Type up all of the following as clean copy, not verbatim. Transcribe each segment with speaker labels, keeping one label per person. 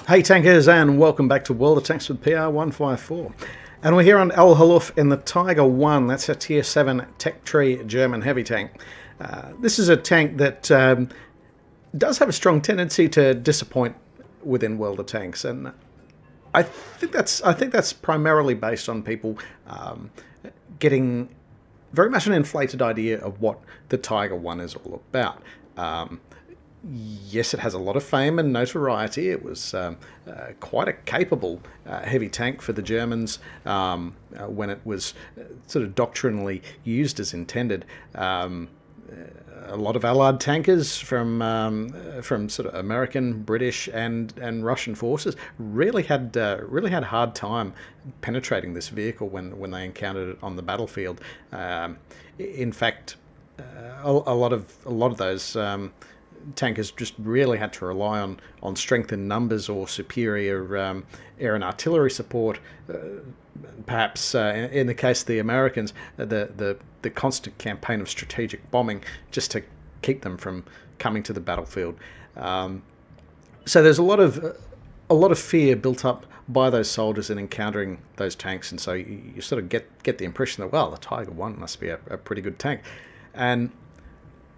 Speaker 1: Hey tankers, and welcome back to World of Tanks with PR154. And we're here on El Haluf in the Tiger 1. That's a tier 7 tech tree German heavy tank. This is a tank that does have a strong tendency to disappoint within World of Tanks, and I think that's primarily based on people getting very much an inflated idea of what the Tiger 1 is all about. Yes, it has a lot of fame and notoriety. It was quite a capable heavy tank for the Germans when it was sort of doctrinally used as intended. A lot of Allied tankers from sort of American, British, and Russian forces really had hard time penetrating this vehicle when they encountered it on the battlefield. In fact, a lot of those tankers just really had to rely on strength in numbers or superior air and artillery support. Perhaps in the case of the Americans, the constant campaign of strategic bombing just to keep them from coming to the battlefield. So there's a lot of fear built up by those soldiers in encountering those tanks, and so you sort of get the impression that, well, the Tiger 1 must be a pretty good tank. And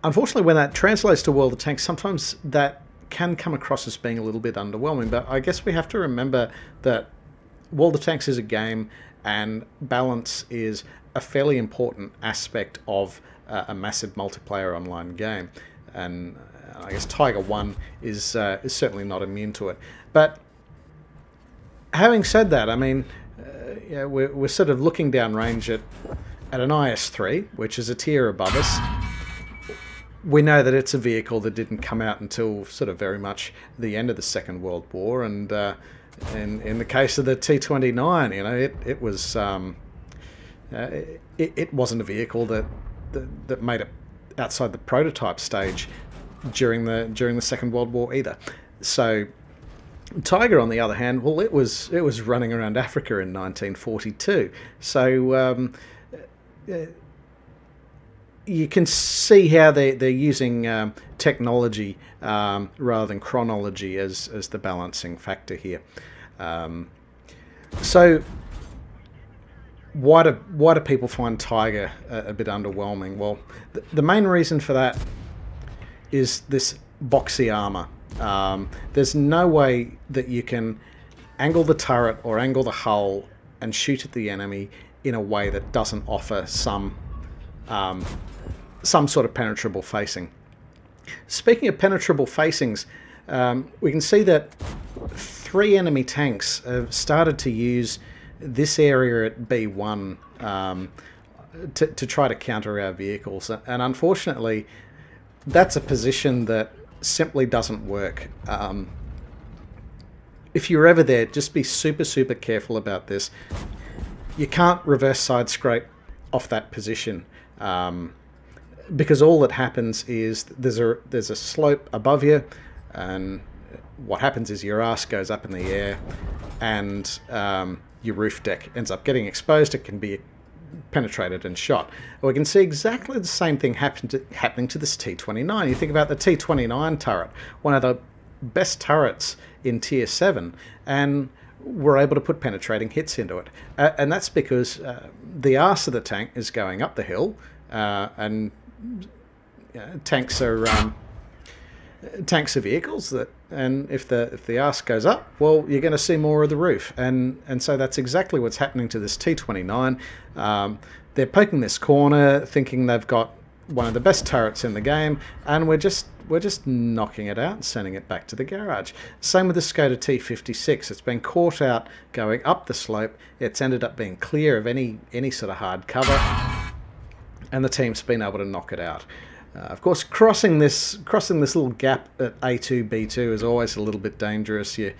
Speaker 1: unfortunately, when that translates to World of Tanks, sometimes that can come across as being a little bit underwhelming. But I guess we have to remember that World of Tanks is a game, and balance is a fairly important aspect of a massive multiplayer online game. And I guess Tiger 1 is certainly not immune to it. But having said that, I mean, yeah, we're sort of looking downrange at an IS-3, which is a tier above us. We know that it's a vehicle that didn't come out until sort of very much the end of the Second World War, and in the case of the T-29, you know, it was it wasn't a vehicle that made it outside the prototype stage during the Second World War either. So Tiger, on the other hand, well, it was running around Africa in 1942. So you can see how they're using technology rather than chronology as the balancing factor here. So why do people find Tiger a bit underwhelming? Well, the main reason for that is this boxy armor. There's no way that you can angle the turret or angle the hull and shoot at the enemy in a way that doesn't offer some sort of penetrable facing. Speaking of penetrable facings, we can see that 3 enemy tanks have started to use this area at B1 to try to counter our vehicles, and unfortunately that's a position that simply doesn't work. If you're ever there, just be super careful about this. You can't reverse side scrape off that position, because all that happens is there's a slope above you, and what happens is your arse goes up in the air, and your roof deck ends up getting exposed. It can be penetrated and shot. We can see exactly the same thing happening to this T-29. You think about the T-29 turret, one of the best turrets in tier 7, and we're able to put penetrating hits into it, and that's because the arse of the tank is going up the hill, and tanks are vehicles and if the arse goes up, well, you're going to see more of the roof, and so that's exactly what's happening to this T-29. They're poking this corner, thinking they've got one of the best turrets in the game, and we're just knocking it out and sending it back to the garage. Same with the Skoda T-56. It's been caught out going up the slope. It's ended up being clear of any sort of hard cover, and the team's been able to knock it out. Of course, crossing this little gap at A2, B2 is always a little bit dangerous. You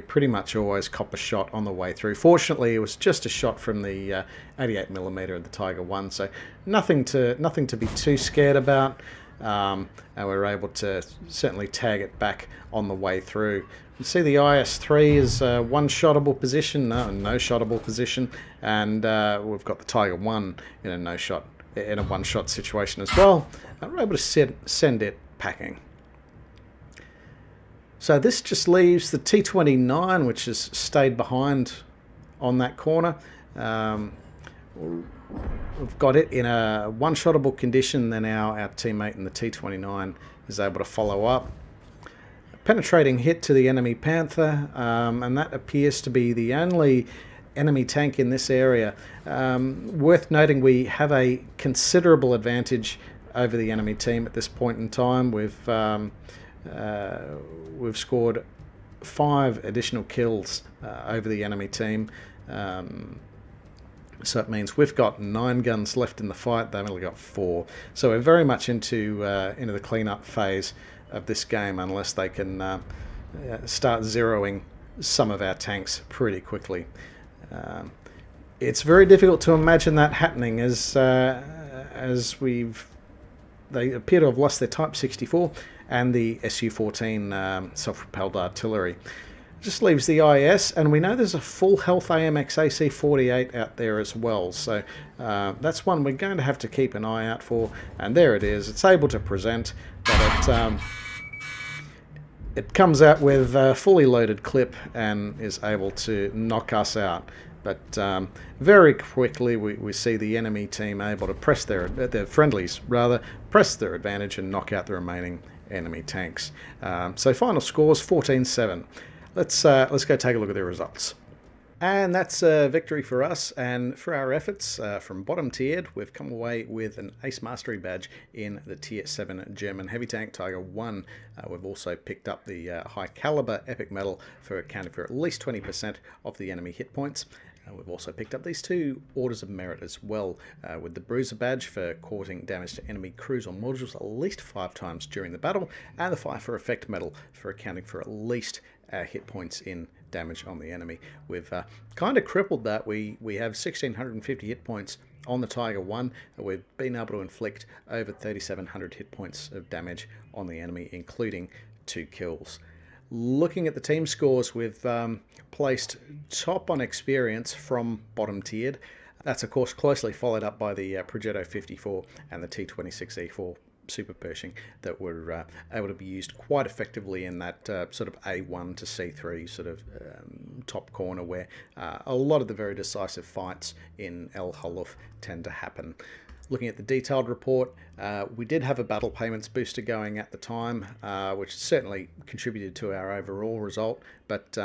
Speaker 1: pretty much always cop a shot on the way through. Fortunately, it was just a shot from the 88mm of the Tiger 1, so nothing to be too scared about. And we were able to certainly tag it back on the way through. You see the IS-3 is one-shottable position, no shottable position, and we've got the Tiger 1 in a one-shot situation as well. And we're able to send it packing. So this just leaves the T-29, which has stayed behind on that corner. We've got it in a one-shottable condition. Then our teammate in the T-29 is able to follow up. Penetrating hit to the enemy Panther, and that appears to be the only enemy tank in this area. Worth noting, we have a considerable advantage over the enemy team at this point in time. We've scored 5 additional kills over the enemy team. So it means we've got 9 guns left in the fight. They've only got 4. So we're very much into the cleanup phase of this game, unless they can start zeroing some of our tanks pretty quickly. It's very difficult to imagine that happening, as they appear to have lost their Type 64 and the Su-14 self-propelled artillery. Just leaves the IS, and we know there's a full health AMX AC-48 out there as well, so that's one we're going to have to keep an eye out for. And there it is. It's able to present, but it comes out with a fully loaded clip and is able to knock us out. But very quickly we see the enemy team able to press their friendlies rather press their advantage and knock out the remaining enemy tanks. So final scores 14-7. Let's go take a look at the results. And that's a victory for us, and for our efforts from bottom tiered, we've come away with an Ace Mastery badge in the Tier 7 German heavy tank Tiger 1. We've also picked up the high caliber epic medal for accounting for at least 20% of the enemy hit points. We've also picked up these 2 Orders of Merit as well, with the Bruiser badge for causing damage to enemy crews or modules at least 5 times during the battle, and the Fire for Effect medal for accounting for at least hit points in damage on the enemy. We've kind of crippled that. We have 1650 hit points on the Tiger 1. We've been able to inflict over 3700 hit points of damage on the enemy, including 2 kills. Looking at the team scores, we've placed top on experience from bottom tiered. That's of course closely followed up by the Progetto 54 and the T26E4 Super Pershing that were able to be used quite effectively in that sort of A1 to C3 sort of top corner, where a lot of the very decisive fights in El Haluf tend to happen. Looking at the detailed report, we did have a battle payments booster going at the time, which certainly contributed to our overall result, but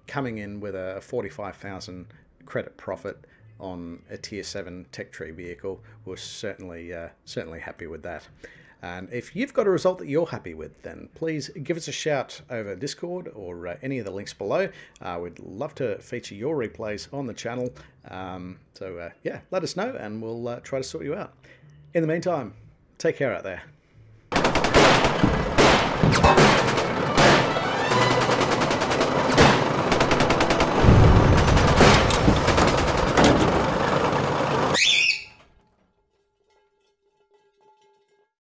Speaker 1: coming in with a 45,000 credit profit on a Tier 7 tech tree vehicle, we're certainly happy with that. And if you've got a result that you're happy with, then please give us a shout over Discord or any of the links below. We'd love to feature your replays on the channel. Yeah, let us know and we'll try to sort you out. In the meantime, take care out there.